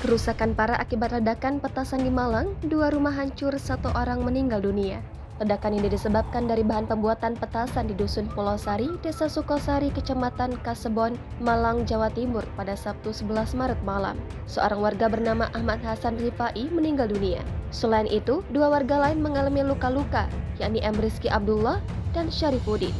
Kerusakan parah akibat ledakan petasan di Malang, 2 rumah hancur, 1 orang meninggal dunia. Ledakan ini disebabkan dari bahan pembuatan petasan di Dusun Pulau Sari, Desa Sukosari, Kecamatan Kasebon, Malang, Jawa Timur pada Sabtu 11 Maret malam. Seorang warga bernama Ahmad Hasan Rifai meninggal dunia. Selain itu, 2 warga lain mengalami luka-luka, yakni M. Rizky Abdullah dan Syarifuddin.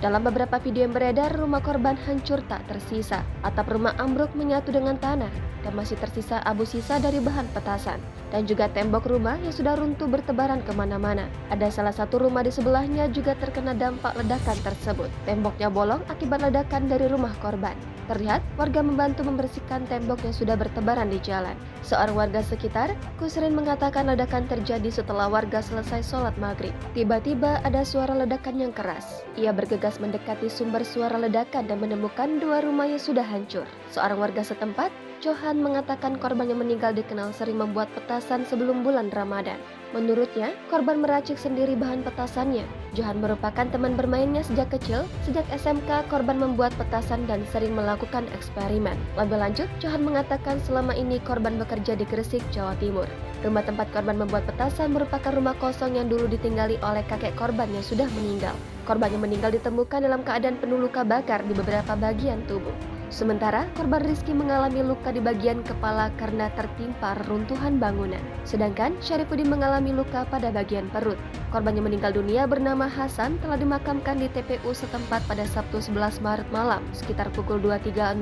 Dalam beberapa video yang beredar, rumah korban hancur tak tersisa. Atap rumah ambruk menyatu dengan tanah dan masih tersisa abu sisa dari bahan petasan. Dan juga tembok rumah yang sudah runtuh bertebaran kemana-mana. Ada salah satu rumah di sebelahnya juga terkena dampak ledakan tersebut. Temboknya bolong akibat ledakan dari rumah korban. Terlihat warga membantu membersihkan tembok yang sudah bertebaran di jalan. Seorang warga sekitar, Kusrin, mengatakan ledakan terjadi setelah warga selesai sholat maghrib. Tiba-tiba ada suara ledakan yang keras. Ia bergegas mendekati sumber suara ledakan dan menemukan 2 rumah yang sudah hancur. Seorang warga setempat, Johan, mengatakan korban yang meninggal dikenal sering membuat petasan sebelum bulan Ramadan. Menurutnya, korban meracik sendiri bahan petasannya. Johan merupakan teman bermainnya sejak kecil. Sejak SMK, korban membuat petasan dan sering melakukan eksperimen. Lebih lanjut, Johan mengatakan selama ini korban bekerja di Gresik, Jawa Timur. Rumah tempat korban membuat petasan merupakan rumah kosong yang dulu ditinggali oleh kakek korban yang sudah meninggal. Korban yang meninggal ditemukan dalam keadaan penuh luka bakar di beberapa bagian tubuh. Sementara korban Rizky mengalami luka di bagian kepala karena tertimpa reruntuhan bangunan. Sedangkan Syarifuddin mengalami luka pada bagian perut. Korban yang meninggal dunia bernama Hasan telah dimakamkan di TPU setempat pada Sabtu 11 Maret malam sekitar pukul 23.00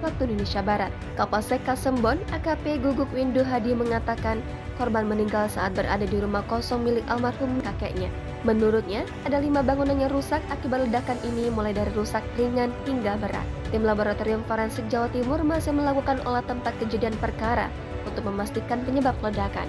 waktu Indonesia Barat. Kapolsek Kasembon AKP Guguk Windu Hadi mengatakan korban meninggal saat berada di rumah kosong milik almarhum kakeknya. Menurutnya, ada 5 bangunan yang rusak akibat ledakan ini, mulai dari rusak ringan hingga berat. Tim Laboratorium Forensik Jawa Timur masih melakukan olah tempat kejadian perkara untuk memastikan penyebab ledakan.